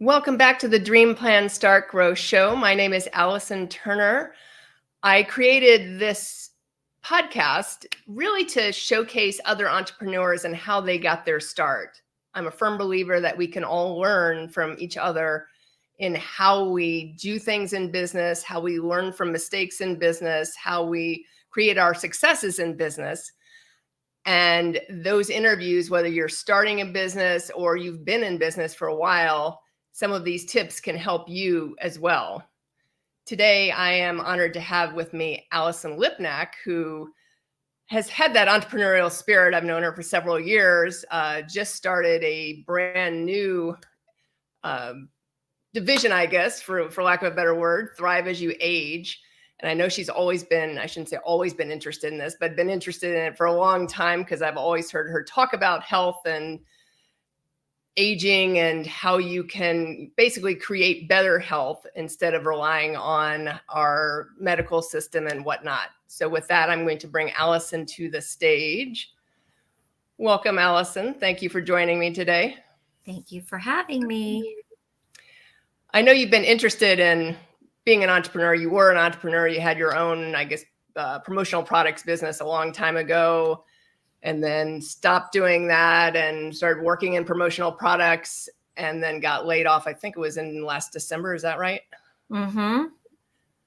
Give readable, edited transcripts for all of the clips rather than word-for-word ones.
Welcome back to the Dream Plan Start Grow Show. My name is Allison Turner. I created this podcast really to showcase other entrepreneurs and how they got their start. I'm a firm believer that we can all learn from each other in how we do things in business, how we learn from mistakes in business, how we create our successes in business. And those interviews, whether you're starting a business or you've been in business for a while, some of these tips can help you as well. Today, I am honored to have with me Allyson Lipnack, who has had that entrepreneurial spirit. I've known her for several years, just started a brand new division, I guess, for lack of a better word, Thrive as You Age. And I know she's always been, I shouldn't say always been interested in this, but been interested in it for a long time because I've always heard her talk about health and aging and how you can basically create better health instead of relying on our medical system and whatnot. So with that, I'm going to bring Allyson to the stage. Welcome, Allyson. Thank you for joining me today. Thank you for having me. I know you've been interested in being an entrepreneur. You were an entrepreneur. You had your own, I guess, promotional products business a long time ago, and then stopped doing that and started working in promotional products and then got laid off. I think it was in last December. Is that right? Mm-hmm.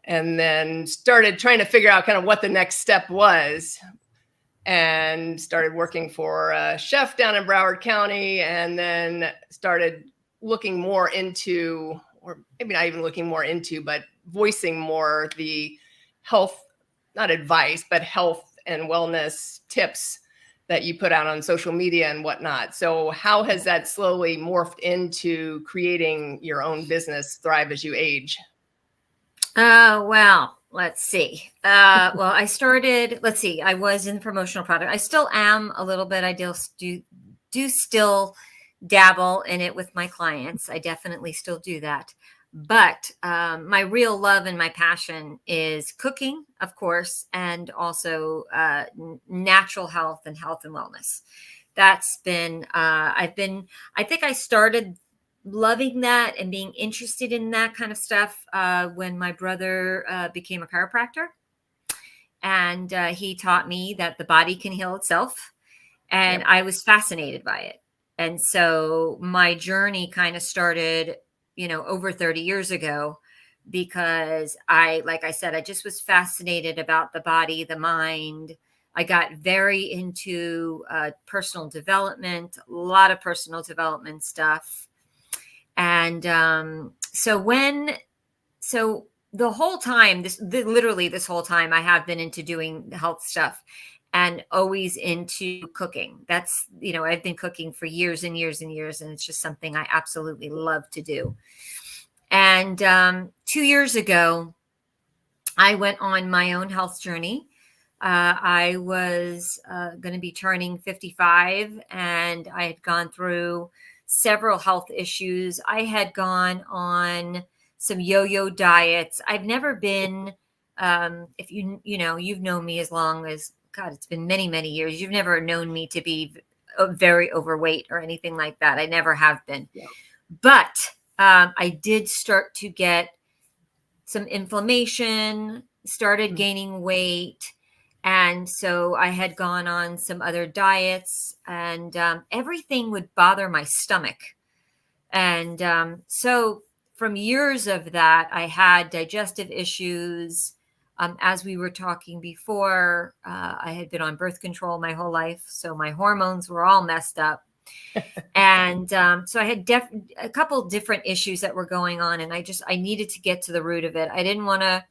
And then started trying to figure out kind of what the next step was and started working for a chef down in Broward County, and then started looking more into, or maybe not even looking more into, but voicing more the health, not advice, but health and wellness tips that you put out on social media and whatnot. So how has that slowly morphed into creating your own business, Thrive as You Age? Well, let's see. I was in promotional product. I still am a little bit. I do still dabble in it with my clients. I definitely still do that. But my real love and my passion is cooking, of course, and also natural health and wellness. That's been, I think I started loving that and being interested in that kind of stuff when my brother became a chiropractor. And he taught me that the body can heal itself. And Yep. I was fascinated by it. And so my journey kind of started, over 30 years ago, because like I said, I just was fascinated about the body, the mind. I got very into personal development, a lot of personal development stuff. And so the whole time, literally this whole time, I have been into doing health stuff and always into cooking. That's, I've been cooking for years and years and years, and it's just something I absolutely love to do. And 2 years ago, I went on my own health journey. I was going to be turning 55, and I had gone through several health issues. I had gone on some yo-yo diets. I've never been, if you've known me as long as, God, it's been many, many years. You've never known me to be very overweight or anything like that. I never have been. Yeah. But I did start to get some inflammation, started gaining weight. And so I had gone on some other diets, and everything would bother my stomach. And so from years of that, I had digestive issues. As we were talking before, I had been on birth control my whole life. So my hormones were all messed up. And so I had a couple different issues that were going on. And I needed to get to the root of it. I didn't want to.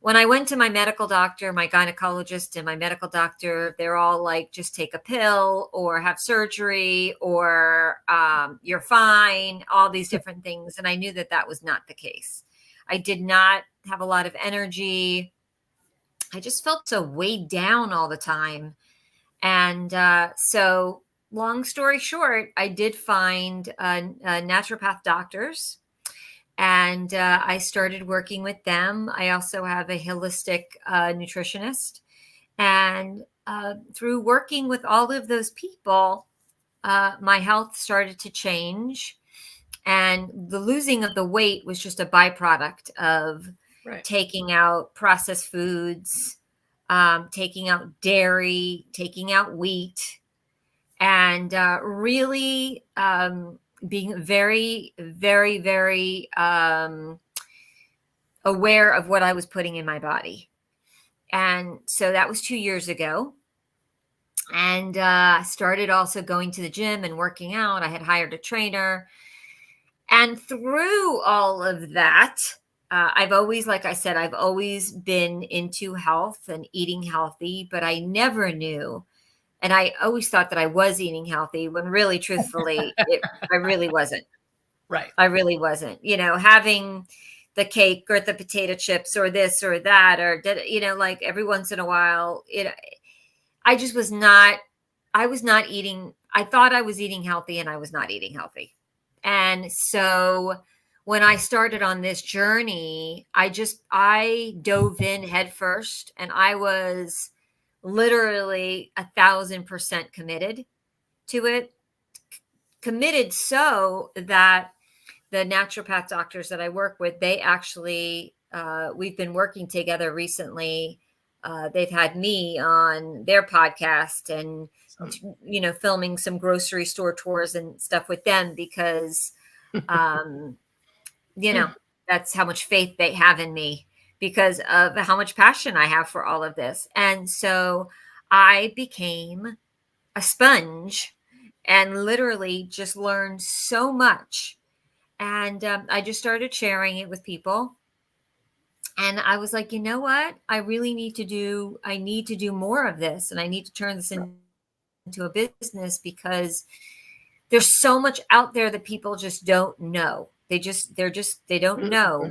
When I went to my medical doctor, my gynecologist and my medical doctor, they're all like, just take a pill or have surgery or you're fine, all these different things. And I knew that that was not the case. I did not have a lot of energy. I just felt so weighed down all the time. And so long story short, I did find naturopath doctors. And I started working with them. I also have a holistic nutritionist. And through working with all of those people, my health started to change. And the losing of the weight was just a byproduct of taking out processed foods, taking out dairy, taking out wheat, and really being very, very, very aware of what I was putting in my body. And so that was 2 years ago. And I started also going to the gym and working out. I had hired a trainer. And through all of that, I've always, like I said, I've always been into health and eating healthy, but I never knew. And I always thought that I was eating healthy when really, truthfully, I really wasn't. Right. I really wasn't. You know, having the cake or the potato chips or this or that, or, you know, like every once in a while, I just was not, I was not eating. I thought I was eating healthy and I was not eating healthy. And so when I started on this journey, I dove in head first, and I was literally 1,000% committed to it. Committed so that the naturopath doctors that I work with, they actually, we've been working together recently. They've had me on their podcast and, you know, filming some grocery store tours and stuff with them because, you know, that's how much faith they have in me because of how much passion I have for all of this. And so I became a sponge and literally just learned so much. And I just started sharing it with people. And I was like, you know what? I need to do more of this. And I need to turn this into a business because there's so much out there that people just don't know. They don't know.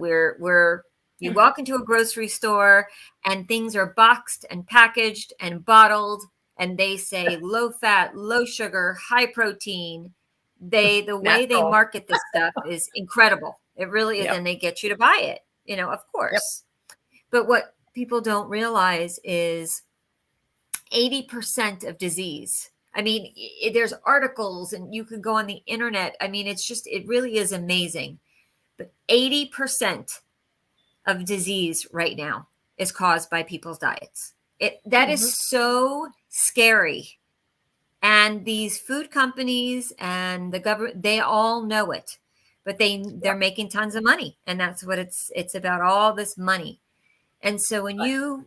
You walk into a grocery store and things are boxed and packaged and bottled and they say low fat, low sugar, high protein. The way they market this stuff is incredible. It really is. And they get you to buy it, you know, of course. But what people don't realize is 80% of disease. I mean, there's articles and you can go on the internet. I mean, it really is amazing. But 80% of disease right now is caused by people's diets. That is so scary. And these food companies and the government, they all know it, but they're making tons of money. And that's what it's about, all this money. And so when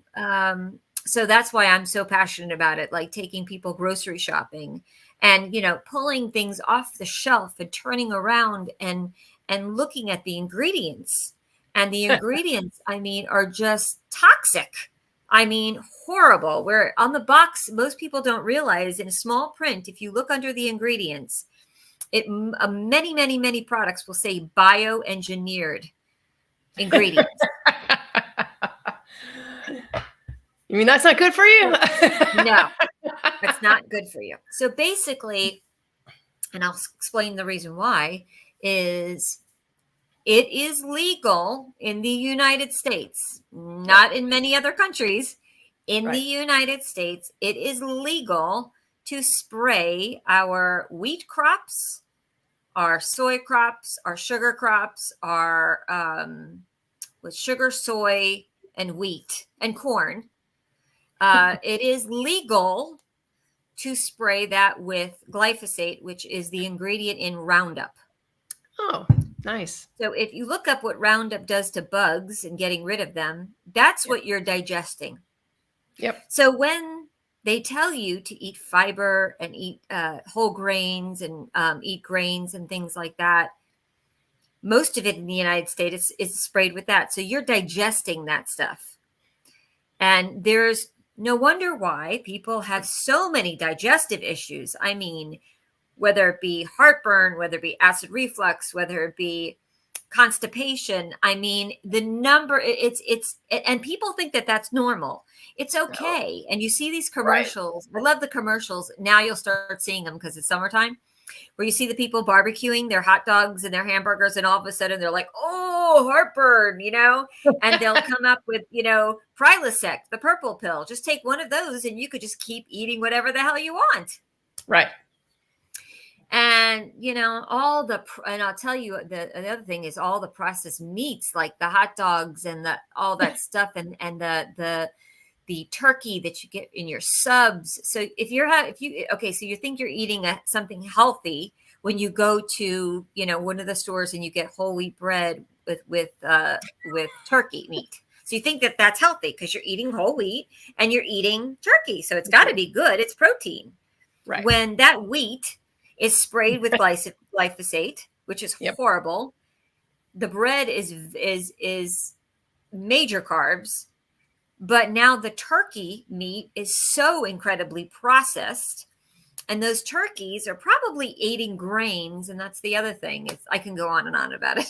so that's why I'm so passionate about it, like taking people grocery shopping and, you know, pulling things off the shelf and turning around and looking at the ingredients. And the ingredients, I mean, are just toxic. I mean, horrible. Where on the box, most people don't realize in small print, if you look under the ingredients, many, many, many products will say bioengineered ingredients. You mean that's not good for you? No, that's not good for you. So basically, and I'll explain the reason why, is it is legal in the United States, not in many other countries. In the United States, it is legal to spray our wheat crops, our soy crops, our sugar crops, our with sugar, soy, and wheat and corn. It is legal to spray that with glyphosate, which is the ingredient in Roundup. Oh, nice. So if you look up what Roundup does to bugs and getting rid of them, that's what you're digesting. Yep. So when they tell you to eat fiber and eat whole grains and eat grains and things like that, most of it in the United States is sprayed with that. So you're digesting that stuff. And there's no wonder why people have so many digestive issues. I mean, whether it be heartburn, whether it be acid reflux, whether it be constipation. I mean, the number and people think that that's normal. It's okay. No. And you see these commercials. I love the commercials. Now you'll start seeing them because it's summertime, where you see the people barbecuing their hot dogs and their hamburgers, and all of a sudden they're like, oh, heartburn, you know, and they'll come up with, you know, Prilosec, the purple pill. Just take one of those and you could just keep eating whatever the hell you want. Right. And, and I'll tell you, the other thing is all the processed meats, like the hot dogs and all that stuff, and the turkey that you get in your subs. So so you think you're eating something healthy when you go to, one of the stores and you get whole wheat bread with turkey meat. So you think that that's healthy because you're eating whole wheat and you're eating turkey. So it's got to be good. It's protein. Right. When that wheat is sprayed with glyphosate, which is horrible. The bread is major carbs, but now the turkey meat is so incredibly processed, and those turkeys are probably eating grains, and that's the other thing. I can go on and on about it.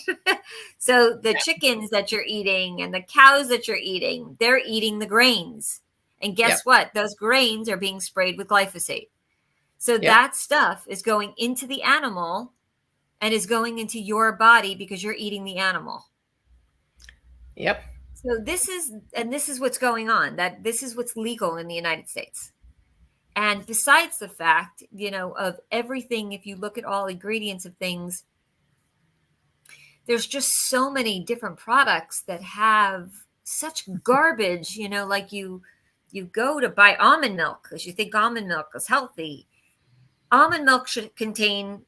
So the chickens that you're eating and the cows that you're eating, they're eating the grains. And guess what? Those grains are being sprayed with glyphosate. So that stuff is going into the animal and is going into your body because you're eating the animal. Yep. So this is what's going on. That this is what's legal in the United States. And besides the fact, of everything, if you look at all ingredients of things, there's just so many different products that have such garbage, like you go to buy almond milk because you think almond milk is healthy. Almond milk should contain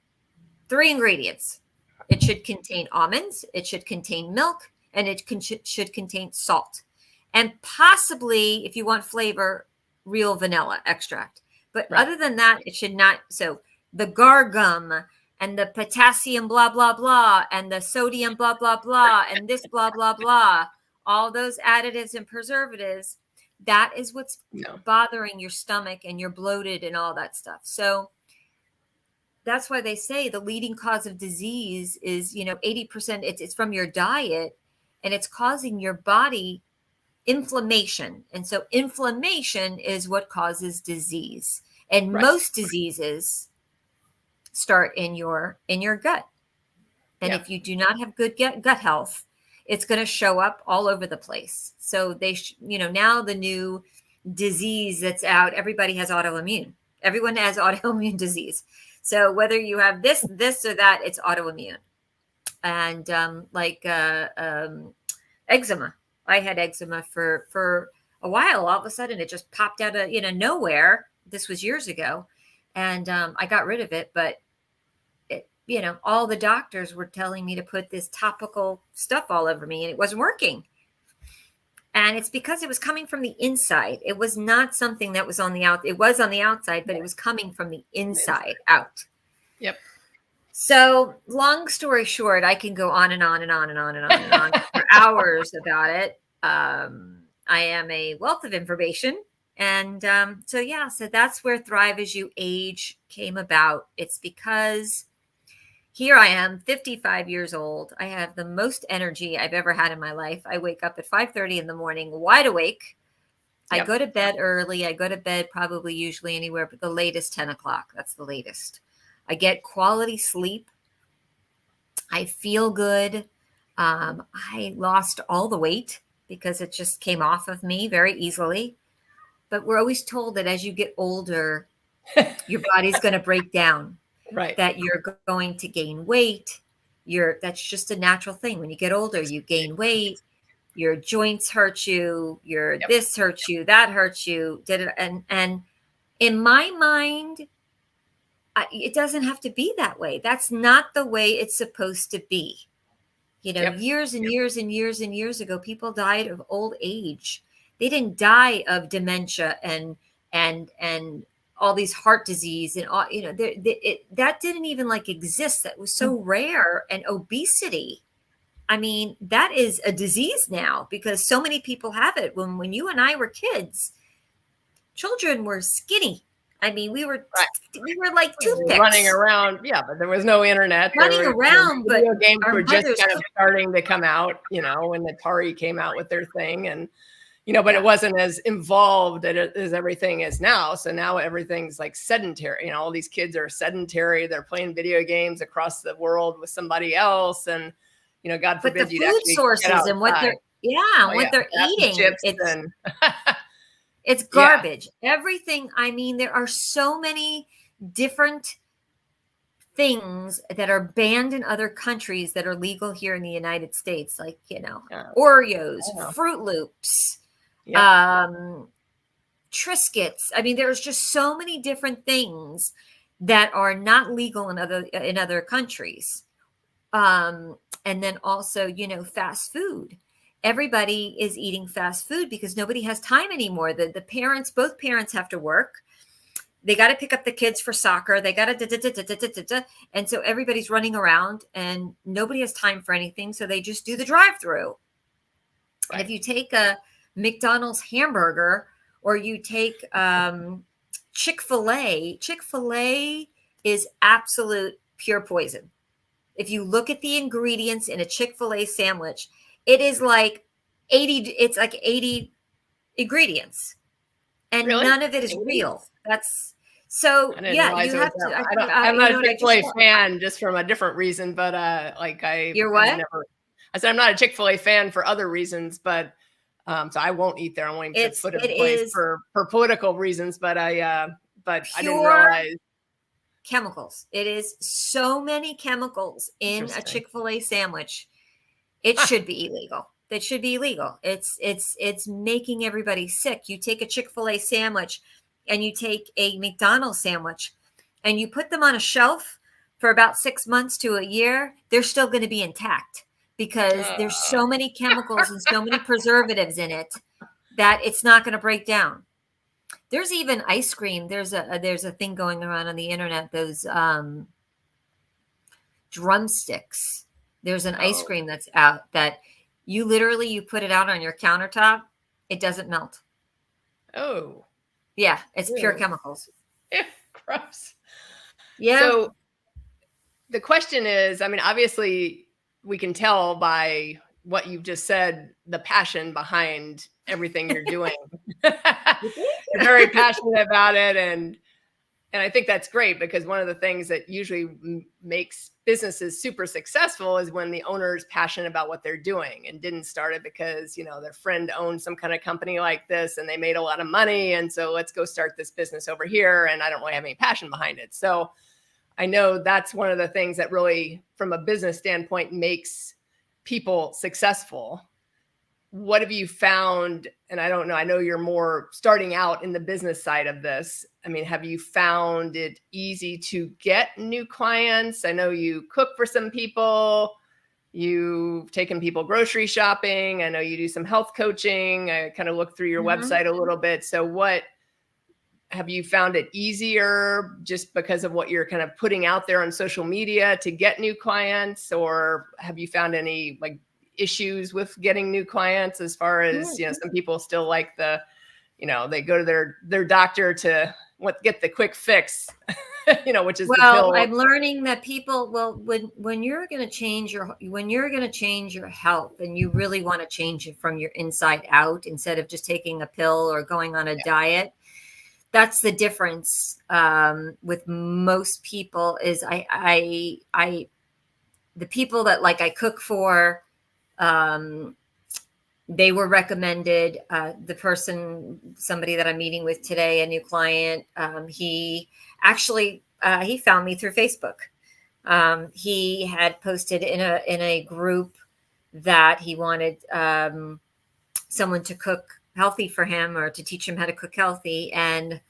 3 ingredients. It should contain almonds, it should contain milk, and it should contain salt. And possibly, if you want flavor, real vanilla extract. But other than that, it should not. So the gargum and the potassium blah, blah, blah, and the sodium blah, blah, blah, and this blah, blah, blah, all those additives and preservatives, that is what's bothering your stomach, and you're bloated and all that stuff. So that's why they say the leading cause of disease is, 80%, it's from your diet, and it's causing your body inflammation. And so inflammation is what causes disease. And most diseases start in your gut. And if you do not have good gut health, it's going to show up all over the place. So now the new disease that's out, everybody has autoimmune. Everyone has autoimmune disease. So whether you have this or that, it's autoimmune. And eczema. I had eczema for a while. All of a sudden, it just popped out of nowhere. This was years ago, and I got rid of it. But all the doctors were telling me to put this topical stuff all over me, and it wasn't working. And it's because it was coming from the inside. It was not something that was on the out. It was on the outside, but it was coming from the inside out. Yep. So long story short, I can go on and on and on and on and on and on for hours about it. I am a wealth of information. And so that's where Thrive As You Age came about. It's because here I am, 55 years old. I have the most energy I've ever had in my life. I wake up at 5:30 in the morning, wide awake. I go to bed early. I go to bed probably usually anywhere but the latest 10 o'clock. That's the latest. I get quality sleep. I feel good. I lost all the weight because it just came off of me very easily. But we're always told that as you get older, your body's going to break down. Right. That you're going to gain weight. That's just a natural thing. When you get older, you gain weight. Your joints hurt you. This hurts you. That hurts you. And in my mind, it doesn't have to be that way. That's not the way it's supposed to be. Years and years and years and years ago, people died of old age. They didn't die of dementia and all these heart disease and all, that didn't even exist. That was so rare. And obesity, I mean, that is a disease now because so many people have it. When you and I were kids, children were skinny. I mean, we were like toothpicks running around. Yeah, but there was no internet. But video games were just kind of starting to come out. When Atari came out with their thing, and but it wasn't as involved as everything is now. So now everything's like sedentary. All these kids are sedentary. They're playing video games across the world with somebody else, and God forbid the food sources and what they're they're eating. It's garbage. Everything. I mean, there are so many different things that are banned in other countries that are legal here in the United States, like, Oreos, Oh. Fruit Loops, Yep. Triscuits. I mean, there's just so many different things that are not legal in other countries. And then also, fast food. Everybody is eating fast food because nobody has time anymore. Both parents have to work. They got to pick up the kids for soccer. They got to, and so everybody's running around and nobody has time for anything. So they just do the drive-through. Right. And if you take a McDonald's hamburger or you take Chick-fil-A is absolute pure poison. If you look at the ingredients in a Chick-fil-A sandwich, it is like 80 ingredients. And really? None of it is real. So yeah, you have to. I'm not a Chick-fil-A fan just from a different reason, but You're what? I said I'm not a Chick-fil-A fan for other reasons, but so I won't eat there. I won't even put it in place for political reasons, but I didn't realize chemicals. It is so many chemicals in a Chick-fil-A sandwich. It should be illegal. That should be illegal. It's making everybody sick. You take a Chick-fil-A sandwich and you take a McDonald's sandwich and you put them on a shelf for about 6 months to a year, they're still going to be intact because there's so many chemicals and so many preservatives in it that it's not going to break down. There's even ice cream. There's a thing going around on the internet, those drumsticks. There's an ice cream that's out that you put it out on your countertop. It doesn't melt. Oh. Yeah, it's pure chemicals. Yeah, gross. Yeah. So the question is, I mean, obviously we can tell by what you've just said, the passion behind everything you're doing. You're very passionate about it. And I think that's great because one of the things that usually makes businesses super successful is when the owner is passionate about what they're doing and didn't start it because, their friend owned some kind of company like this and they made a lot of money. And so let's go start this business over here. And I don't really have any passion behind it. So I know that's one of the things that really, from a business standpoint, makes people successful. What have you found? And I don't know, I know you're more starting out in the business side of this. I mean, have you found it easy to get new clients? I know you cook for some people. You've taken people grocery shopping. I know you do some health coaching. I kind of looked through your website a little bit. So what have you found it easier just because of what you're kind of putting out there on social media to get new clients? Or have you found any issues with getting new clients as far as, some people still like they go to their doctor to get the quick fix, which is the pill. I'm learning that people, when you're going to change your health and you really want to change it from your inside out, instead of just taking a pill or going on a diet, that's the difference with most people is the people that I cook for, they were recommended. Somebody that I'm meeting with today, a new client, he found me through Facebook. He had posted in a group that he wanted someone to cook healthy for him or to teach him how to cook healthy. And,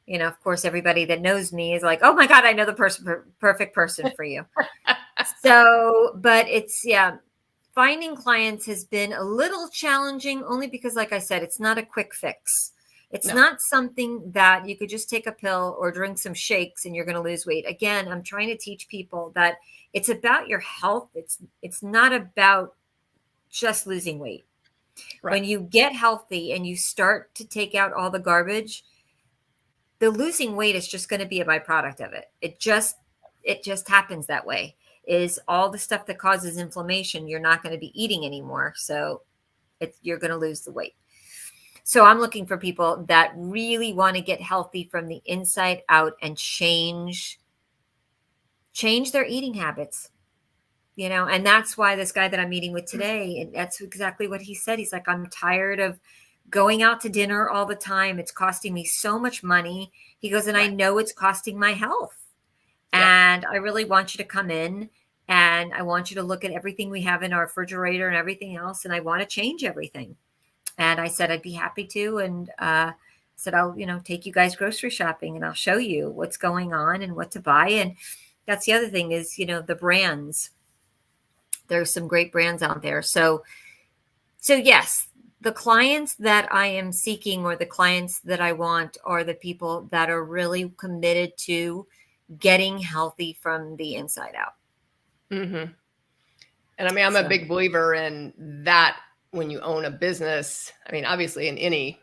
of course, everybody that knows me is like, oh my God, I know the perfect person for you. So, but finding clients has been a little challenging only because, like I said, it's not a quick fix. It's not something that you could just take a pill or drink some shakes and you're going to lose weight. Again, I'm trying to teach people that it's about your health. It's not about just losing weight. Right. When you get healthy and you start to take out all the garbage, the losing weight is just going to be a byproduct of it. It just happens that way. Is all the stuff that causes inflammation, you're not going to be eating anymore. So you're going to lose the weight. So I'm looking for people that really want to get healthy from the inside out and change their eating habits. And that's why this guy that I'm meeting with today, and that's exactly what he said. He's like, I'm tired of going out to dinner all the time. It's costing me so much money. He goes, and I know it's costing my health. And And I really want you to come in and I want you to look at everything we have in our refrigerator and everything else. And I want to change everything. And I said, I'd be happy to. And said, I'll, take you guys grocery shopping and I'll show you what's going on and what to buy. And that's the other thing is, the brands. There's some great brands out there. So yes, the clients that I am seeking or the clients that I want are the people that are really committed to getting healthy from the inside out. Mm-hmm. And I mean, I'm a big believer in that when you own a business. I mean, obviously in any,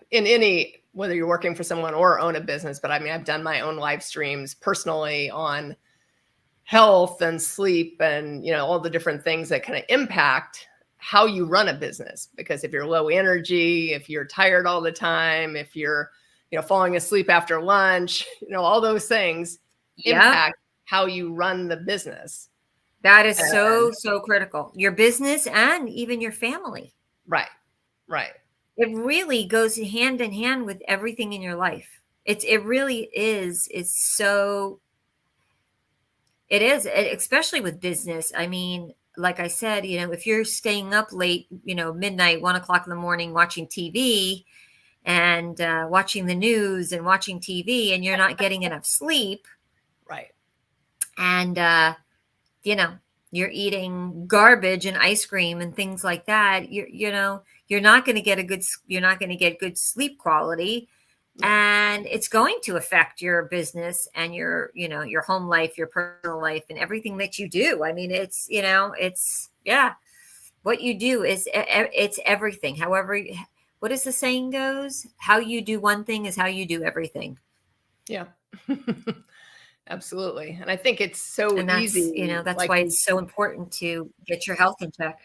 whether you're working for someone or own a business, but I mean, I've done my own live streams personally on health and sleep and, all the different things that kind of impact how you run a business. Because if you're low energy, if you're tired all the time, if you're, falling asleep after lunch, all those things impact how you run the business. That is so critical. Your business and even your family. Right. It really goes hand in hand with everything in your life. It really is. It is, especially with business. I mean, like I said, if you're staying up late, midnight, 1:00 in the morning, watching TV and watching the news and watching TV and you're not getting enough sleep. Right. And, you're eating garbage and ice cream and things like that. You're not going to get good sleep quality. And it's going to affect your business and your home life, your personal life, and everything that you do. I mean, it's what you do it's everything. However, what is the saying goes? How you do one thing is how you do everything. Yeah. Absolutely. And I think it's so easy. That's why it's so important to get your health in check.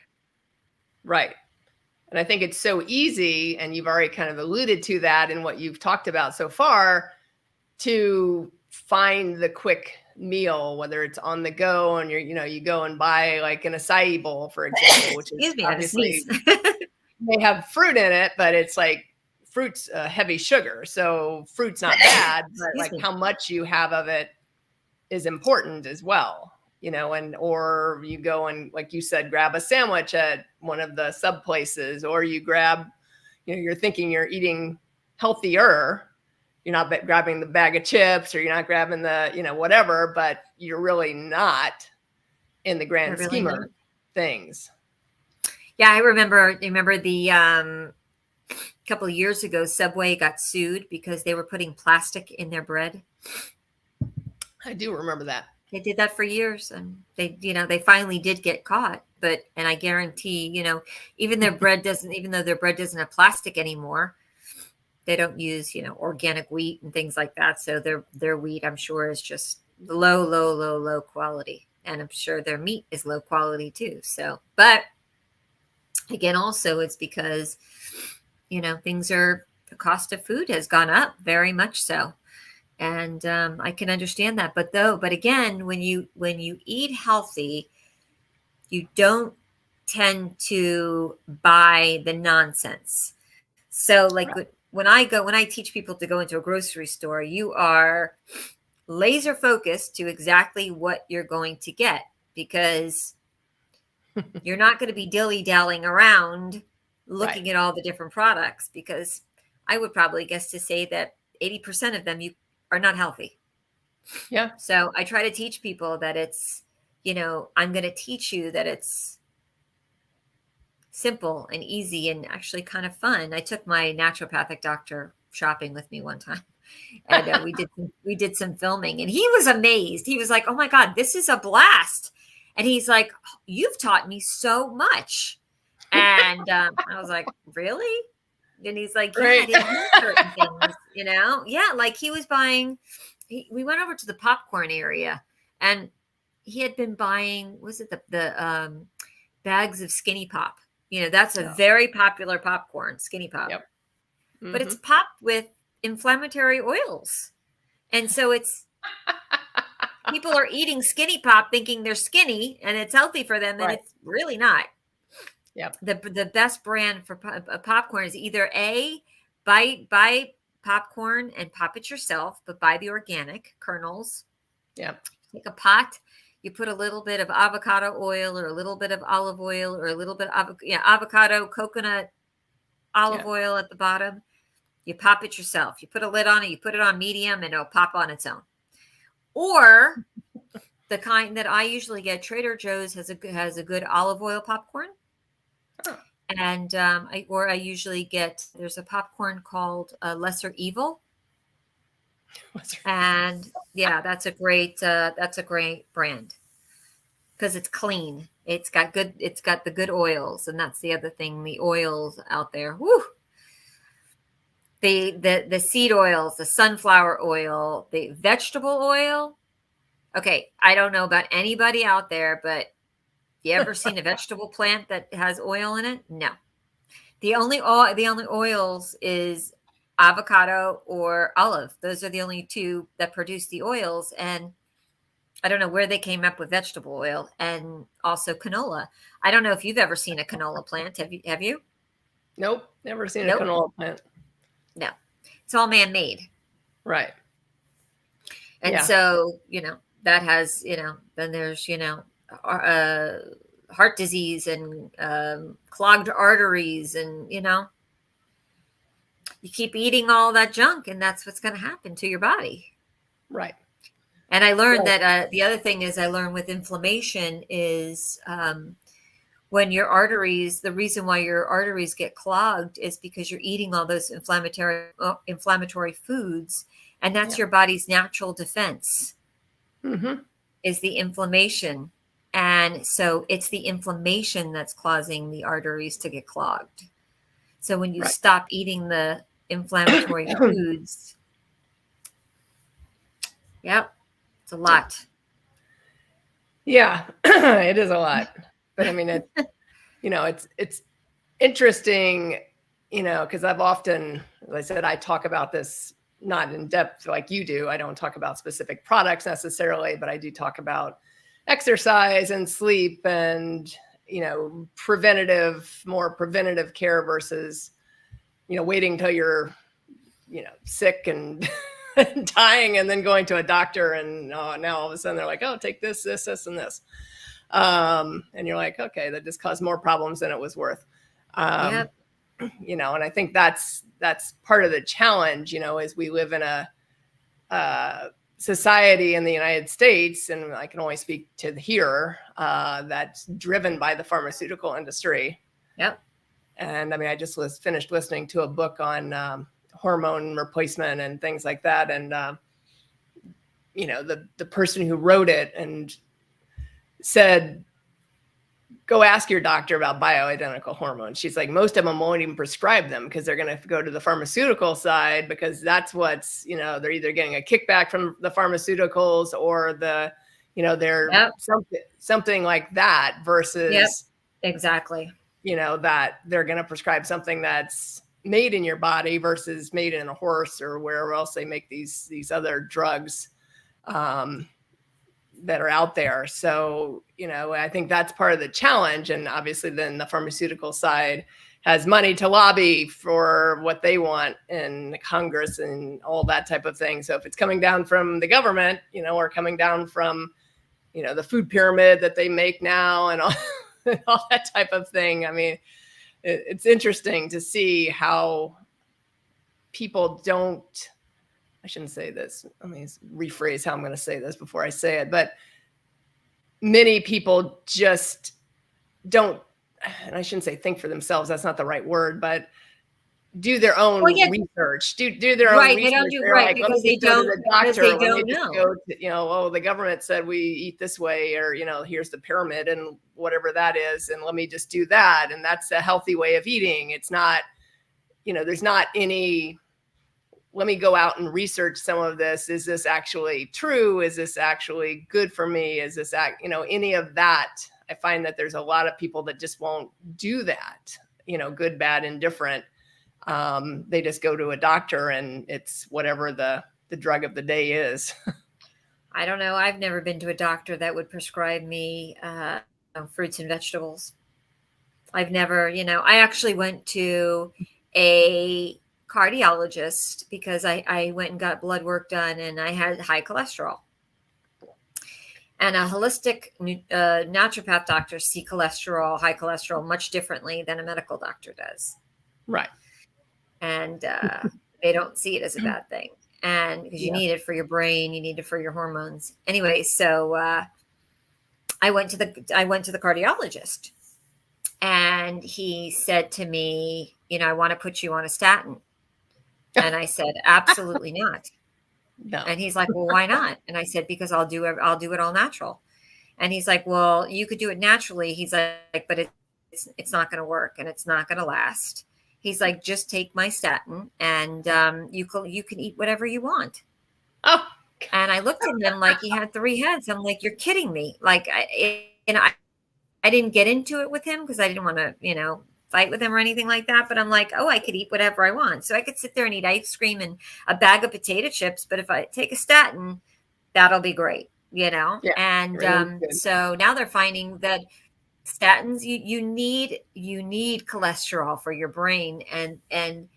Right. And I think it's so easy, and you've already kind of alluded to that in what you've talked about so far, to find the quick meal, whether it's on the go and you go and buy like an acai bowl, for example, which is obviously may have fruit in it, but it's like fruit's heavy sugar. So fruit's not bad, but like how much you have of it is important as well. Or you go and, like you said, grab a sandwich at one of the sub places, or you grab, you're thinking you're eating healthier. You're not grabbing the bag of chips, or you're not grabbing the, whatever, but you're really not in the grand scheme of things. Yeah. I remember the, couple of years ago, Subway got sued because they were putting plastic in their bread. I do remember that. They did that for years, and they finally did get caught. And I guarantee, even though their bread doesn't have plastic anymore, they don't use, organic wheat and things like that. So their wheat, I'm sure, is just low quality. And I'm sure their meat is low quality too. So, but again, also it's because, the cost of food has gone up very much so. And I can understand that. But again, when you eat healthy, you don't tend to buy the nonsense. So like when I teach people to go into a grocery store, you are laser focused to exactly what you're going to get, because you're not going to be dilly-dallying around looking at all the different products, because I would probably guess to say that 80% of them are not healthy. Yeah. So I try to teach people that it's, I'm going to teach you that it's simple and easy and actually kind of fun. I took my naturopathic doctor shopping with me one time, and we did some filming, and he was amazed. He was like, "Oh my God, this is a blast." And he's like, "You've taught me so much." And I was like, "Really?" And he's like, "Yeah, I didn't know certain things, Yeah, like he was buying. We went over to the popcorn area, and he had been buying. Was it the bags of Skinny Pop? That's a very popular popcorn, Skinny Pop. Yep. Mm-hmm. But it's popped with inflammatory oils, and so it's people are eating Skinny Pop thinking they're skinny and it's healthy for them, and it's really not. Yep. The best brand for popcorn is either buy popcorn and pop it yourself, but buy the organic kernels. Yep. take a pot, you put a little bit of avocado oil or a little bit of olive oil or a little bit of avocado, coconut, olive oil at the bottom. You pop it yourself. You put a lid on it, you put it on medium, and it'll pop on its own. Or the kind that I usually get, Trader Joe's has a good olive oil popcorn. Oh. And I usually get, there's a popcorn called Lesser Evil. And yeah, that's a great brand because it's clean. It's got the good oils, and that's the other thing, the oils out there. Woo! The seed oils, the sunflower oil, the vegetable oil. Okay, I don't know about anybody out there, but you ever seen a vegetable plant that has oil in it? No. The only oils is avocado or olive. Those are the only two that produce the oils. And I don't know where they came up with vegetable oil, and also canola. I don't know if you've ever seen a canola plant. Have you? Nope. Never seen a canola plant. No. It's all man-made. Right. And so, that has, then there's, heart disease and clogged arteries, and you keep eating all that junk, and that's what's going to happen to your body. Right. And I learned that the other thing is, I learned with inflammation is when your arteries, the reason why your arteries get clogged is because you're eating all those inflammatory foods, and that's your body's natural defense. Mm-hmm. Is the inflammation. And so it's the inflammation that's causing the arteries to get clogged. So when you stop eating the inflammatory foods, it's a lot. Yeah, it is a lot. But I mean, it's interesting, because I've often, as I said, I talk about this not in depth like you do. I don't talk about specific products necessarily, but I do talk about exercise and sleep and, more preventative care versus, waiting till you're, sick and dying and then going to a doctor, and now all of a sudden they're like, oh, take this, and this. And you're like, okay, that just caused more problems than it was worth. And I think that's part of the challenge, is we live in a society in the United States, and I can only speak to here, that's driven by the pharmaceutical industry. Yep. And I mean, I just finished listening to a book on hormone replacement and things like that. And, the person who wrote it and said, go ask your doctor about bioidentical hormones. She's like, most of them won't even prescribe them because they're going to go to the pharmaceutical side, because that's what's, they're either getting a kickback from the pharmaceuticals or they're something like that versus exactly. That they're going to prescribe something that's made in your body versus made in a horse or wherever else they make these other drugs that are out there. So, I think that's part of the challenge. And obviously then the pharmaceutical side has money to lobby for what they want in Congress and all that type of thing. So if it's coming down from the government, or coming down from, the food pyramid that they make now and all that type of thing. I mean, it's interesting to see how people don't, I shouldn't say this. Let me rephrase how I'm going to say this before I say it. But many people just don't, and I shouldn't say think for themselves. That's not the right word, but do their own research. Do their own research. They don't do right because they don't know. Go to, the government said we eat this way, or here's the pyramid and whatever that is, and let me just do that, and that's a healthy way of eating. It's not, there's not any. Let me go out and research some of this. Is this actually true? Is this actually good for me? Is this any of that? I find that there's a lot of people that just won't do that. Good, bad, indifferent. They just go to a doctor and it's whatever the drug of the day is. I don't know. I've never been to a doctor that would prescribe me fruits and vegetables. I've never, I actually went to a cardiologist because I went and got blood work done and I had high cholesterol. And a holistic naturopath doctor see cholesterol, high cholesterol, much differently than a medical doctor does. Right. And they don't see it as a bad thing. And because you need it for your brain, you need it for your hormones. Anyway, so I went to the cardiologist, and he said to me, I want to put you on a statin. And I said, absolutely not. No. And he's like, well, why not? And I said, because I'll do it all natural. And he's like, well, you could do it naturally. He's like, but it's not going to work, and it's not going to last. He's like, just take my statin, and you can eat whatever you want. Oh. And I looked at him like he had 3 heads. I'm like, you're kidding me. Like, I didn't get into it with him because I didn't want to, fight with him or anything like that. But I'm like, oh, I could eat whatever I want. So I could sit there and eat ice cream and a bag of potato chips. But if I take a statin, that'll be great, Yeah, And really so now they're finding that statins, you need cholesterol for your brain and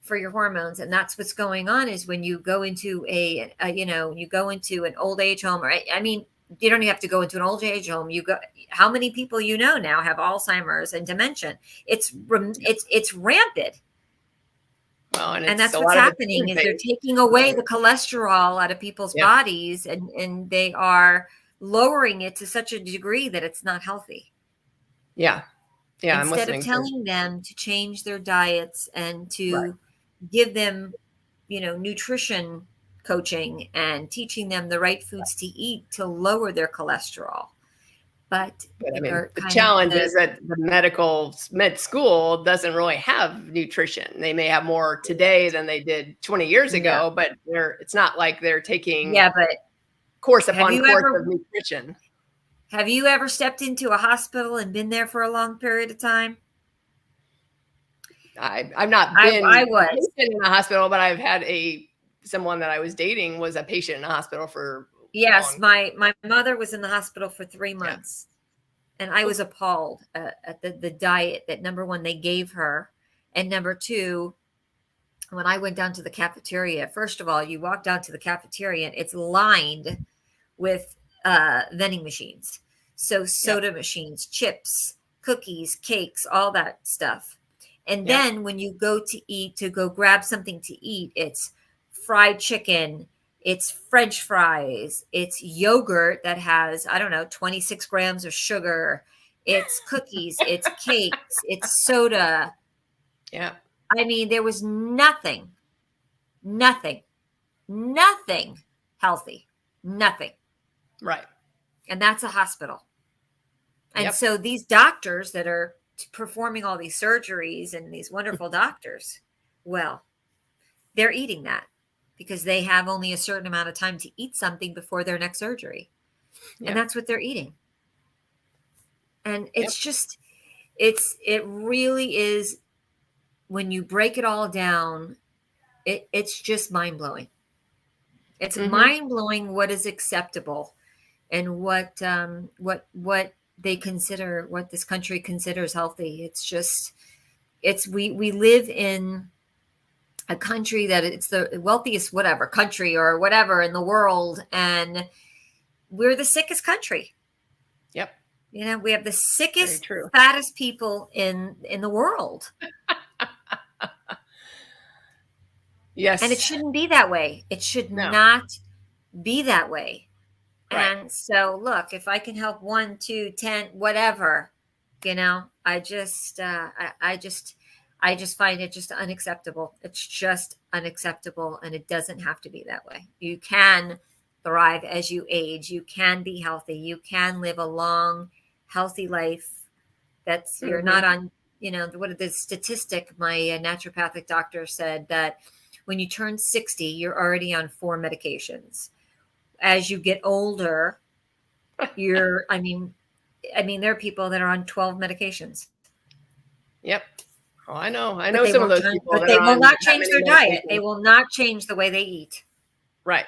for your hormones. And that's what's going on is when you go into you go into an old age home, or I mean, you don't even have to go into an old age home. How many people now have Alzheimer's and dementia? It's rampant. Well, and that's what's happening is they're taking away the cholesterol out of people's bodies, and they are lowering it to such a degree that it's not healthy. Yeah. Instead of telling them to change their diets and to give them, nutrition coaching and teaching them the right foods to eat to lower their cholesterol. But I mean, the challenge is that the med school doesn't really have nutrition. They may have more today than they did 20 years ago, but it's not like they're taking course upon course of nutrition. Have you ever stepped into a hospital and been there for a long period of time? I've not been a patient in a hospital, but I've had someone that I was dating was a patient in a hospital for my mother was in the hospital for 3 months, and I was appalled at the diet that, number one, they gave her, and number two, when I went down to the cafeteria, first of all, you walk down to the cafeteria and it's lined with vending machines, so soda machines, chips, cookies, cakes, all that stuff. And then when you go to go grab something to eat, it's fried chicken, it's French fries, it's yogurt that has, 26 grams of sugar, it's cookies, it's cakes, it's soda. Yeah. I mean, there was nothing healthy, nothing. Right. And that's a hospital. And so these doctors that are performing all these surgeries and these wonderful doctors, well, they're eating that because they have only a certain amount of time to eat something before their next surgery. And that's what they're eating. And it's just, it really is, when you break it all down, it's just mind-blowing. It's mind-blowing what is acceptable and what they consider, what this country considers healthy. It's just, we live in a country that it's the wealthiest country or whatever in the world, and we're the sickest country. Yep. We have the sickest, fattest people in the world. Yes. And it shouldn't be that way. It should not be that way. Right. And so, look, if I can help 1, 2, 10, whatever, I just find it just unacceptable. It's just unacceptable, and it doesn't have to be that way. You can thrive as you age. You can be healthy. You can live a long, healthy life. That's you're not on. What the statistic? My naturopathic doctor said that when you turn 60, you're already on 4 medications. As you get older, there are people that are on 12 medications. Yep. Oh, I know some of those people. But they will not change their diet. They will not change the way they eat. Right.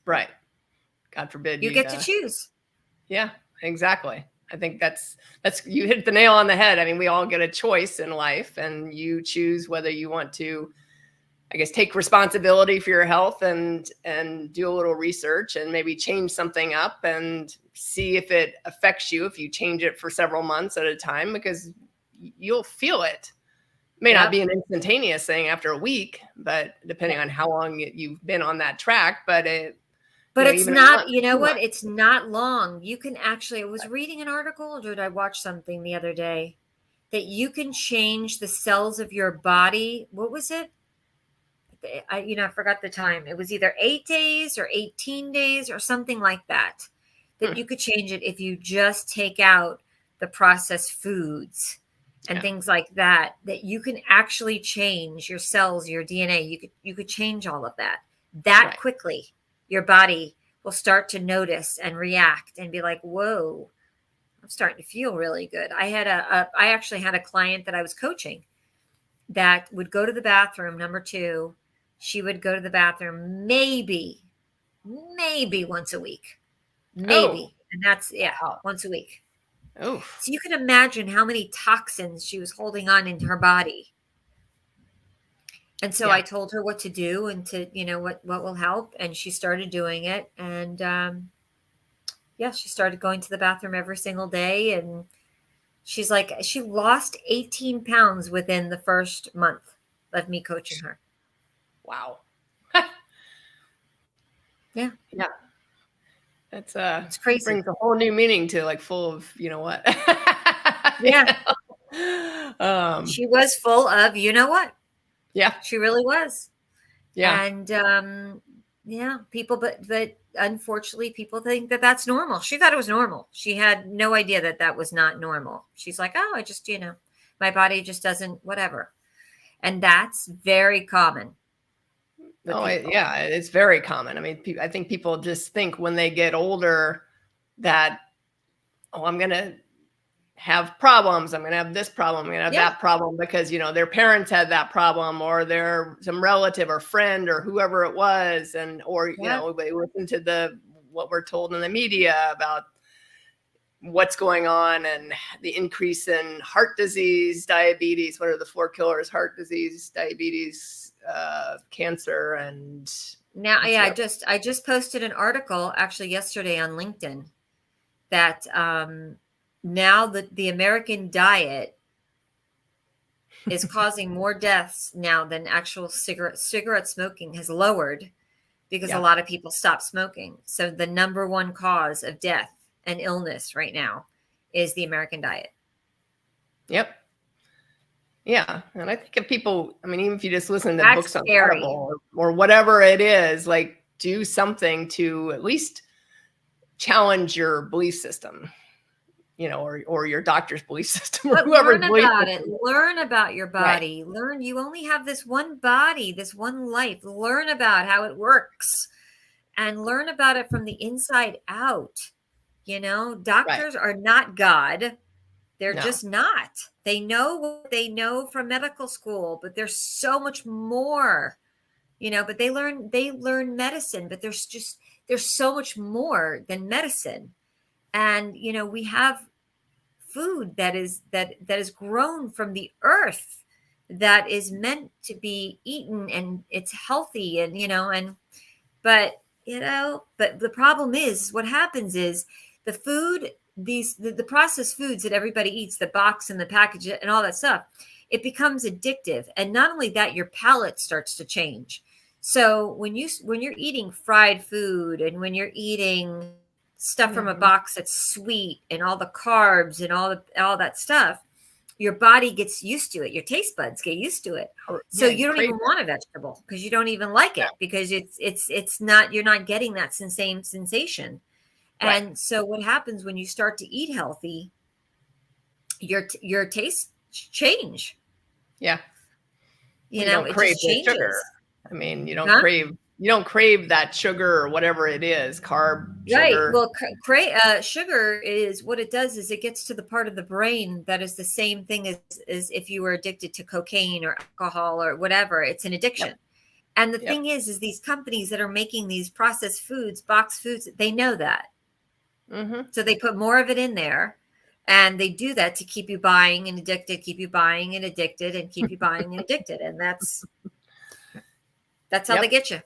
God forbid. You get to choose. Yeah, exactly. I think that's you hit the nail on the head. I mean, we all get a choice in life, and you choose whether you want to I guess, take responsibility for your health and do a little research and maybe change something up and see if it affects you if you change it for several months at a time, because you'll feel it. May not be an instantaneous thing after a week, but depending on how long you've been on that track, but it's not, you know what? It's not long. You can actually, I was reading an article, or did I watch something the other day, that you can change the cells of your body. What was it? I forgot the time. It was either 8 days or 18 days or something like that, that you could change it if you just take out the processed foods and things like that, that you can actually change your cells, your DNA. You could change all of that quickly. Your body will start to notice and react and be like, whoa, I'm starting to feel really good. I actually had a client that I was coaching that would go to the bathroom. Number 2, she would go to the bathroom maybe once a week, maybe. And that's once a week. Oh, so you can imagine how many toxins she was holding on in her body. And so I told her what to do and to, what will help. And she started doing it. And she started going to the bathroom every single day. And she's like, she lost 18 pounds within the first month of me coaching her. Wow. Yeah. It's crazy. Brings a whole new meaning to like full of, what? Yeah. She was full of, what? Yeah. She really was. Yeah. And people, but unfortunately people think that that's normal. She thought it was normal. She had no idea that was not normal. She's like, oh, I just, my body just doesn't, whatever. And that's very common. It's very common. I mean, I think people just think when they get older that, I'm going to have problems. I'm going to have this problem. I'm going to have that problem because, their parents had that problem, or their some relative or friend or whoever it was. Or they listen to what we're told in the media about what's going on and the increase in heart disease, diabetes. What are the 4 killers? Heart disease, diabetes, cancer. And now, I just posted an article actually yesterday on LinkedIn that now the American diet is causing more deaths now than actual cigarette smoking has lowered, because a lot of people stopped smoking. So the number 1 cause of death and illness right now is the American diet. Yep. Yeah. And I think if people, even if you just listen to books on Audible or whatever it is, like do something to at least challenge your belief system, or your doctor's belief system, or whoever's belief system. Learn about your body. Learn you only have this one body, this one life. Learn about how it works and learn about it from the inside out. Doctors are not God. They're just not. They know what they know from medical school, but there's so much more, but they learn medicine, but there's so much more than medicine. And, we have food that is grown from the earth that is meant to be eaten, and it's healthy, and, but the problem is what happens is the food, the processed foods that everybody eats, the box and the package and all that stuff, it becomes addictive. And not only that, your palate starts to change. So when you're eating fried food, and when you're eating stuff from a box that's sweet, and all the carbs and all that stuff, your body gets used to it. Your taste buds get used to it. So you don't even want a vegetable because you don't even like it, because it's not, you're not getting that same sensation. And so what happens when you start to eat healthy, your tastes change. Yeah. You don't crave the sugar. You don't crave that sugar or whatever it is, carb, sugar. Right. Well, sugar is, what it does is it gets to the part of the brain that is the same thing as if you were addicted to cocaine or alcohol or whatever. It's an addiction. Yep. And the thing is these companies that are making these processed foods, boxed foods, they know that. Mm-hmm. So they put more of it in there, and they do that to keep you buying and addicted, keep you buying and addicted, and keep you buying and addicted. And that's That's how they get you.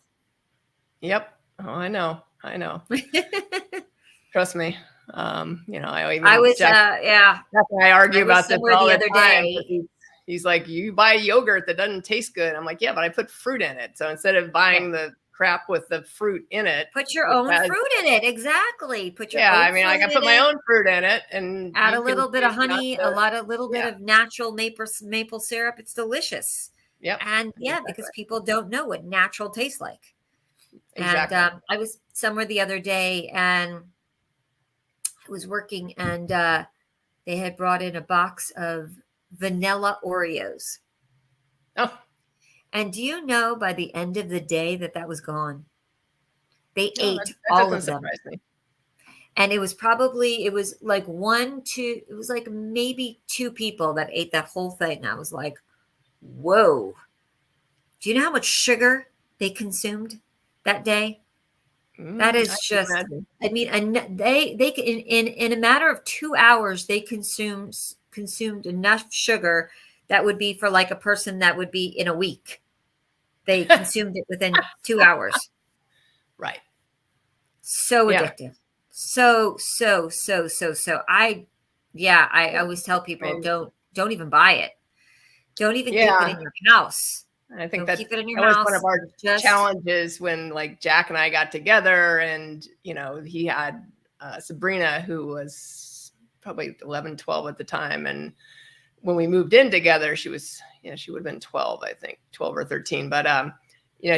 Yep. Oh, I know. Trust me. I was, Jack and I argue about this all the the other time. day. He's like, you buy yogurt that doesn't taste good. I'm like, yeah, but I put fruit in it. So instead of buying the crap with the fruit in it, put your own fruit in it. Exactly. Put your own I mean, I put my own fruit in it, and add a little bit of honey, a little bit of natural maple syrup. It's delicious. Yep. And because people don't know what natural tastes like. Exactly. And I was somewhere the other day, and I was working, and they had brought in a box of vanilla Oreos. Oh. And do you know, by the end of the day that was gone? They ate all of them. Me. And it was like it was like maybe 2 people that ate that whole thing. And I was like, whoa. Do you know how much sugar they consumed that day? That is just, I mean, and they in a matter of 2 hours, they consumed enough sugar that would be for like a person that would be in a week. They consumed it within 2 hours. Right. So addictive. So. I always tell people, don't even buy it. Don't even keep it in your house. I think keep it in your was house. One of our challenges when like Jack and I got together, and he had Sabrina, who was probably 11, 12 at the time, and when we moved in together, she was she would have been 12, I think 12 or 13, but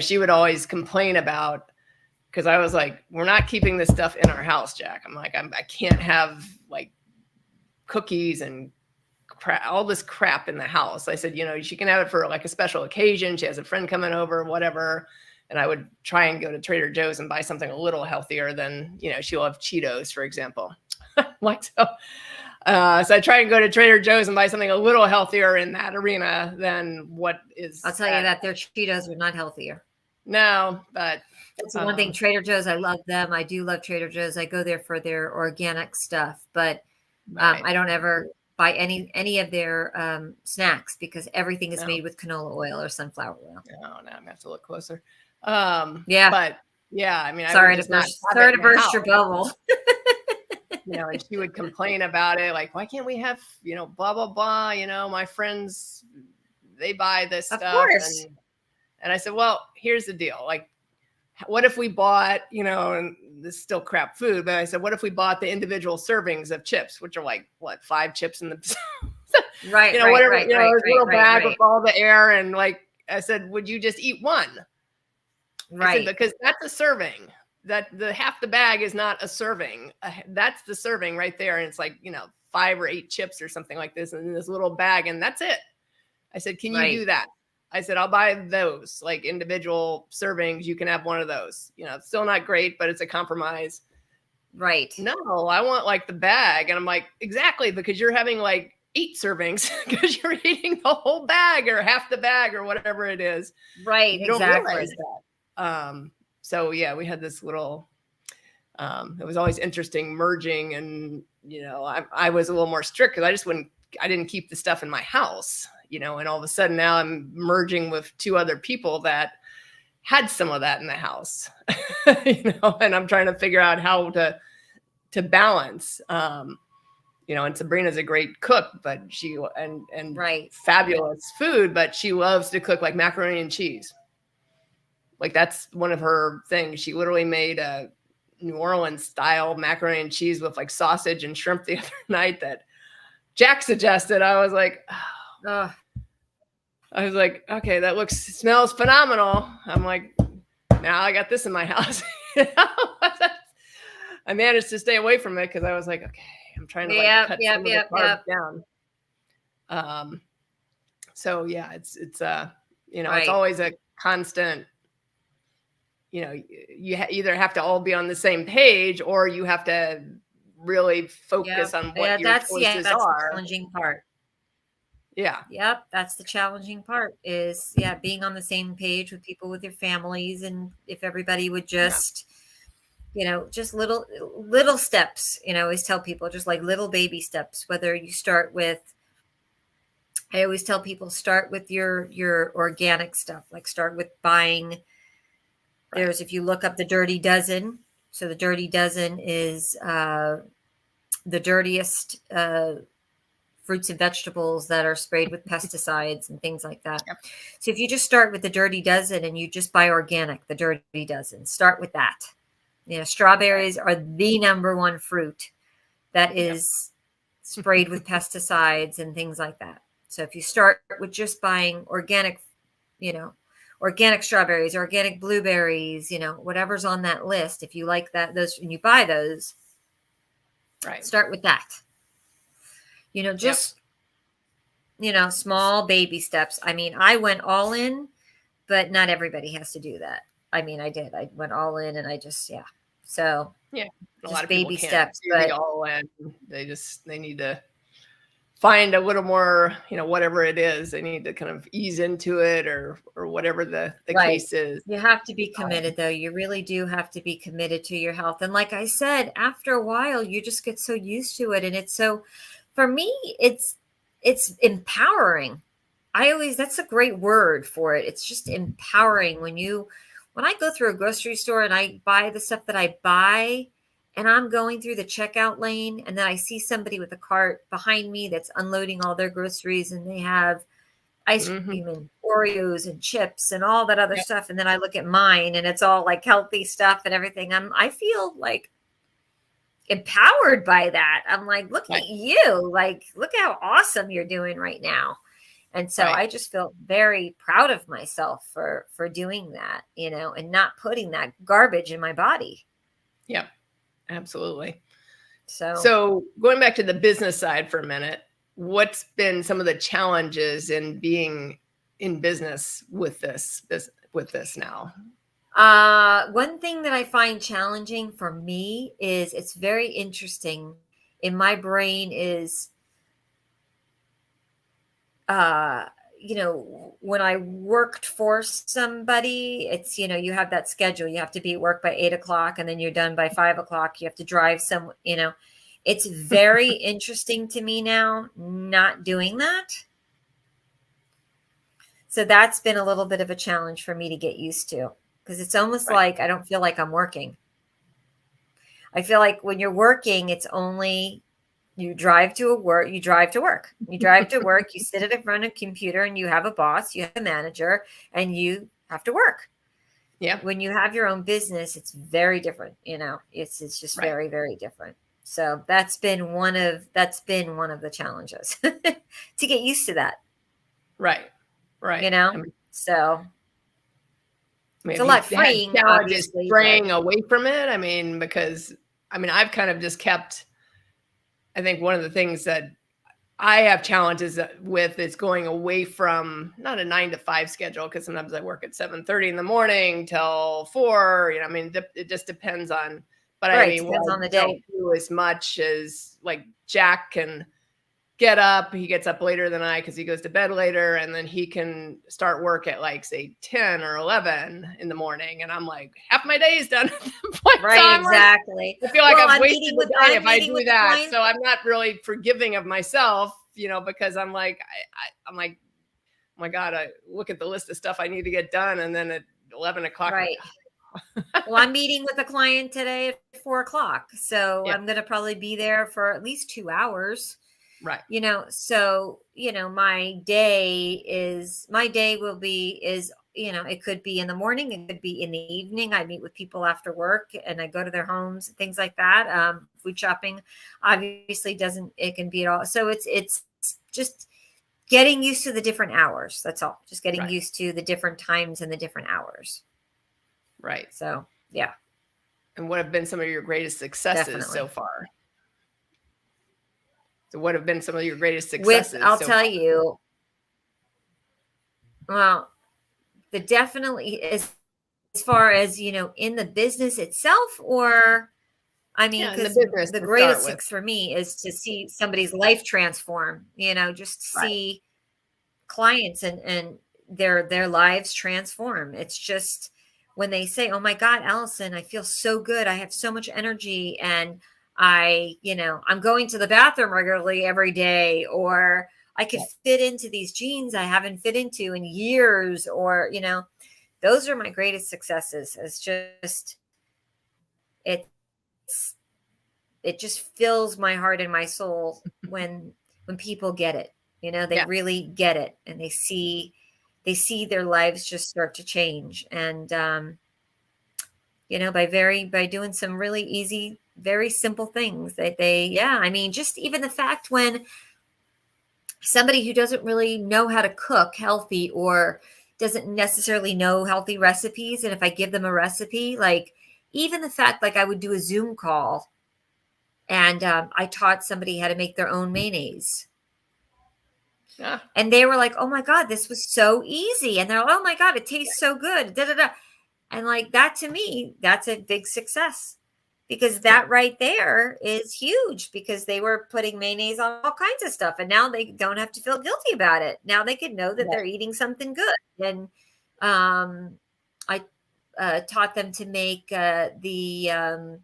she would always complain about, because I was like, we're not keeping this stuff in our house, Jack. I'm like, I can't have like cookies and all this crap in the house. I said, she can have it for like a special occasion. She has a friend coming over, whatever. And I would try and go to Trader Joe's and buy something a little healthier than, she'll have Cheetos, for example. What? So I try and go to Trader Joe's and buy something a little healthier in that arena than what is. I'll tell you that their Cheetos are not healthier. No, but that's the one thing. Trader Joe's, I love them. I do love Trader Joe's. I go there for their organic stuff, but I don't ever buy any of their snacks, because everything is made with canola oil or sunflower oil. No, I'm gonna have to look closer. But I mean, sorry to burst your bubble. And she would complain about it, like, why can't we have, blah blah blah. My friends, they buy this stuff. Of course. And I said, well, here's the deal. Like, what if we bought, and this is still crap food, but I said, what if we bought the individual servings of chips, which are like, 5 chips in the right, little bag with all the air. And like, I said, would you just eat one? Right. I said, because that's a serving. That the half the bag is not a serving. That's the serving right there. And it's like, 5 or 8 chips or something like this in this little bag. And that's it. I said, can you do that? I said, I'll buy those like individual servings. You can have one of those, it's still not great, but it's a compromise. Right. No, I want like the bag. And I'm like, exactly, because you're having like 8 servings because you're eating the whole bag or half the bag or whatever it is. Right. You exactly. So we had this little, it was always interesting merging, and, I was a little more strict because I didn't keep the stuff in my house, and all of a sudden now I'm merging with 2 other people that had some of that in the house, and I'm trying to figure out how to balance, and Sabrina's a great cook, but fabulous food, but she loves to cook like macaroni and cheese. Like that's one of her things. She literally made a New Orleans style macaroni and cheese with like sausage and shrimp the other night that Jack suggested. I was like, okay, that smells phenomenal. I'm like, now I got this in my house. I managed to stay away from it because I was like, okay, I'm trying to cut some of the carbs down. So yeah, it's it's always a constant. You either have to all be on the same page, or you have to really focus on what your choices are. The challenging part. Yeah. Yep. That's the challenging part is, being on the same page with people, with your families. And if everybody would just, just little steps, I always tell people just like little baby steps, whether you start with, I always tell people start with your organic stuff, like start with buying There's, if you look up the Dirty Dozen, so the Dirty Dozen is the dirtiest fruits and vegetables that are sprayed with pesticides and things like that. Yep. So if you just start with the Dirty Dozen and you just buy organic, the Dirty Dozen, start with that. Strawberries are the number one fruit that is sprayed with pesticides and things like that. So if you start with just buying organic, organic strawberries, organic blueberries, whatever's on that list, if you like those and you buy those, start with that. Small baby steps. I mean, I went all in, but not everybody has to do that. I mean, I did. I went all in and I just, So a lot of baby people steps, can't do the all in. They need to find a little more, whatever it is, they need to kind of ease into it or whatever the case is. You have to be committed though. You really do have to be committed to your health. And like I said, after a while, you just get so used to it. And it's so, for me, it's empowering. That's a great word for it. It's just empowering when I go through a grocery store and I buy the stuff that I buy, and I'm going through the checkout lane, and then I see somebody with a cart behind me that's unloading all their groceries, and they have ice cream and Oreos and chips and all that other stuff. And then I look at mine and it's all like healthy stuff and everything. I feel like empowered by that. I'm like, look at you, like, look how awesome you're doing right now. And so I just felt very proud of myself for doing that, and not putting that garbage in my body. Yeah. Absolutely. So going back to the business side for a minute, what's been some of the challenges in being in business with this now? One thing that I find challenging for me is it's very interesting in my brain is, when I worked for somebody, it's, you have that schedule. You have to be at work by 8:00 and then you're done by 5:00. You have to drive it's very interesting to me now, not doing that. So that's been a little bit of a challenge for me to get used to, because it's almost like I don't feel like I'm working. I feel like when you're working, it's only you drive to work, you sit at in front of a computer and you have a boss, you have a manager, and you have to work. Yeah. When you have your own business, it's very different. It's just very, very different. So that's been one of the challenges to get used to that. Right. So it's a lot freeing. Just straying away from it. I mean, because I've kind of just kept, I think one of the things that I have challenges with is going away from not a 9 to 5 schedule, because sometimes I work at 7:30 in the morning till 4. It just depends on. But depends on the day. Don't do as much as like Jack can get up. He gets up later than I because he goes to bed later, and then he can start work at like say 10 or 11 in the morning, and I'm like, half my day is done at that point. Right, exactly. I feel like I've wasted the day if I do that. So I'm not really forgiving of myself, because I'm like, I'm like, oh my God, I look at the list of stuff I need to get done, and then at 11:00. Right. Well, I'm meeting with a client today at 4:00. So I'm going to probably be there for at least 2 hours. Right. So, my day will be, it could be in the morning. It could be in the evening. I meet with people after work and I go to their homes, things like that. Food shopping obviously it can be at all. So it's just getting used to the different hours. That's all. Just getting used to the different times and the different hours. Right. So, yeah. And what have been some of your greatest successes so far? So what have been some of your greatest successes? I'll tell you. Well, definitely as far as, in the business itself, or, because the greatest success for me is to see somebody's life transform, just see clients and their lives transform. It's just when they say, oh my God, Allison, I feel so good. I have so much energy, and I'm going to the bathroom regularly every day, or I could fit into these jeans I haven't fit into in years, or, those are my greatest successes. It's just, it just fills my heart and my soul when people get it. They really get it, and they see their lives just start to change. And by doing some really easy, very simple things that just even the fact when somebody who doesn't really know how to cook healthy or doesn't necessarily know healthy recipes, and if I give them a recipe, like even the fact, like I would do a Zoom call and I taught somebody how to make their own mayonnaise. Yeah. And they were like, oh my God, this was so easy. And they're like, oh my God, it tastes so good. Da, da, da. And like that, to me, that's a big success, because that right there is huge, because they were putting mayonnaise on all kinds of stuff. And now they don't have to feel guilty about it. Now they can know that they're eating something good. And I taught them to make the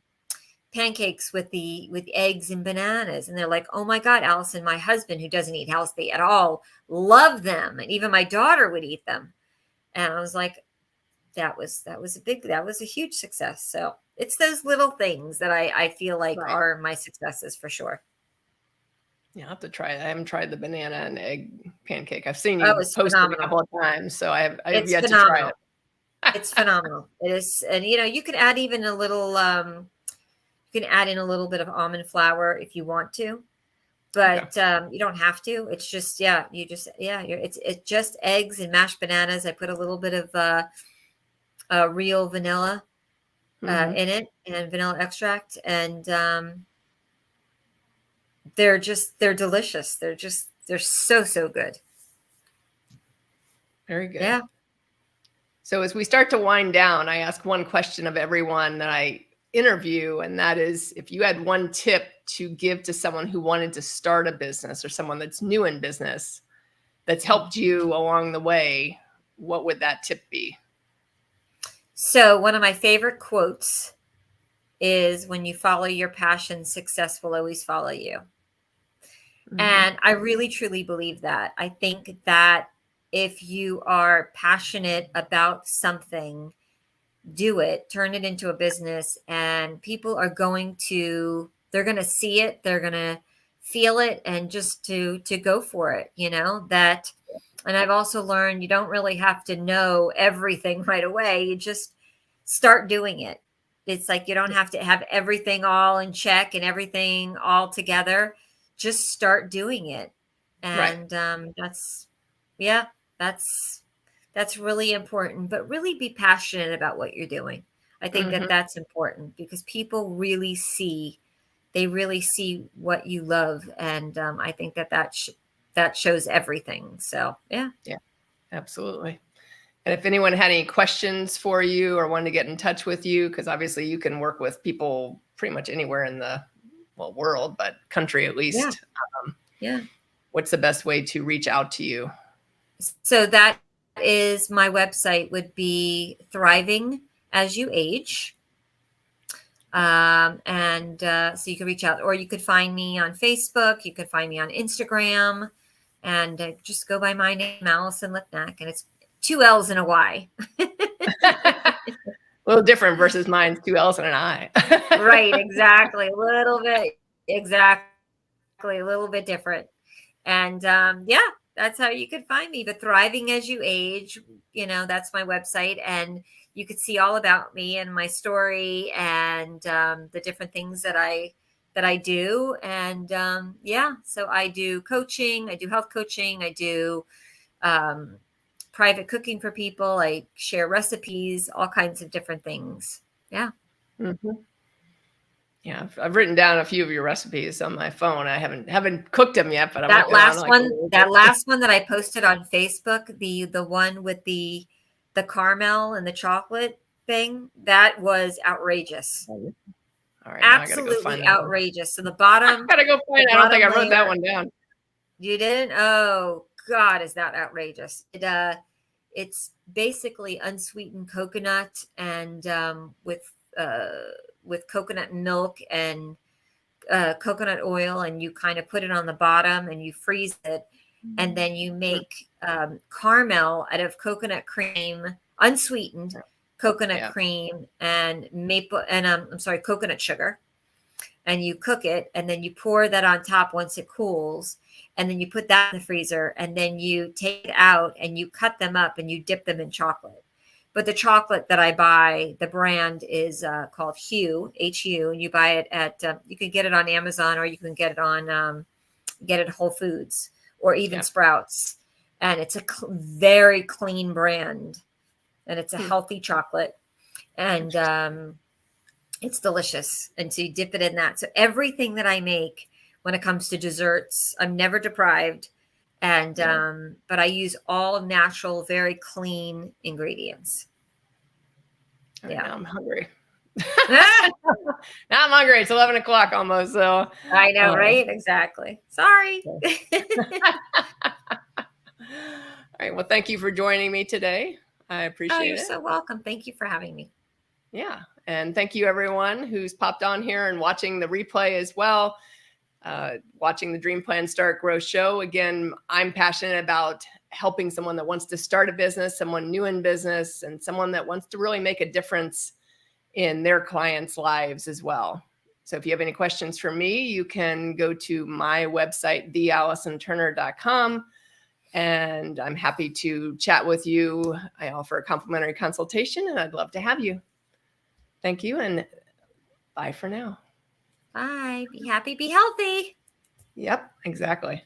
pancakes with eggs and bananas. And they're like, oh my God, Allison, my husband, who doesn't eat healthy at all, loved them. And even my daughter would eat them. And I was like, that was a huge success. So it's those little things that I feel like are my successes for sure. Yeah, I'll have to try it. I haven't tried the banana and egg pancake. I've seen you post it a couple of times, so I've yet to try it. It's phenomenal. It is. And you can add even a little you can add in a little bit of almond flour if you want to, but you don't have to. It's just it's just eggs and mashed bananas. I put a little bit of real vanilla in it, and vanilla extract, and they're delicious. They're so good. Very good. Yeah. So as we start to wind down, I ask one question of everyone that I interview, and that is, if you had one tip to give to someone who wanted to start a business, or someone that's new in business that's helped you along the way, what would that tip be? So one of my favorite quotes is, when you follow your passion, success will always follow you. And I really, truly believe that. I think that if you are passionate about something, do it, turn it into a business, and people are they're going to see it, they're going to feel it, and just to go for it, that. And I've also learned you don't really have to know everything right away. You just start doing it. It's like, you don't have to have everything all in check and everything all together. Just start doing it. And that's really important. But really be passionate about what you're doing. I think that that's important, because people really see what you love. And I think that shows everything. So, yeah, absolutely. And if anyone had any questions for you or wanted to get in touch with you, because obviously you can work with people pretty much anywhere in the world, but country at least. What's the best way to reach out to you? So that is, my website would be Thriving As You Age. So you can reach out, or you could find me on Facebook. You could find me on Instagram, and just go by my name, Allyson Lipnack, and it's 2 L's and a Y. A little different versus mine's 2 L's and an I. Right, exactly. A little bit different. And that's how you could find me. But Thriving As You Age, that's my website, and you could see all about me and my story, and the different things that I do. And so I do coaching, I do health coaching, I do private cooking for people. I share recipes, all kinds of different things. Yeah. Yeah, I've written down a few of your recipes on my phone. I haven't cooked them yet, but that last one that I posted on Facebook, the one with the caramel and the chocolate thing, that was outrageous. All right, absolutely outrageous. So the bottom, I gotta go find. I don't think I wrote that one down. You didn't? Oh God, is that outrageous? It's basically unsweetened coconut, and with coconut milk and coconut oil, and you kind of put it on the bottom and you freeze it, and then you make caramel out of coconut cream. unsweetened coconut Yeah. cream and coconut sugar. And you cook it, and then you pour that on top once it cools, and then you put that in the freezer, and then you take it out and you cut them up and you dip them in chocolate. But the chocolate that I buy, the brand is called Hu, Hu, and you buy it at you can get it on Amazon, or you can get it on at Whole Foods or even Sprouts, and it's a very clean brand, and it's a healthy chocolate, and it's delicious. And so you dip it in that. So everything that I make when it comes to desserts, I'm never deprived. And, but I use all natural, very clean ingredients. Right, now I'm hungry. Now I'm hungry. It's 11 o'clock almost. So I know, right? Exactly. Sorry. All right. Well, thank you for joining me today. I appreciate it. You're so welcome. Thank you for having me. Yeah. And thank you everyone who's popped on here and watching the replay as well. Watching the Dream Plan Start Grow show. Again, I'm passionate about helping someone that wants to start a business, someone new in business, and someone that wants to really make a difference in their clients' lives as well. So if you have any questions for me, you can go to my website, theallisonturner.com, and I'm happy to chat with you. I offer a complimentary consultation, and I'd love to have you. Thank you, and bye for now. Bye. Be happy, be healthy. Yep, exactly.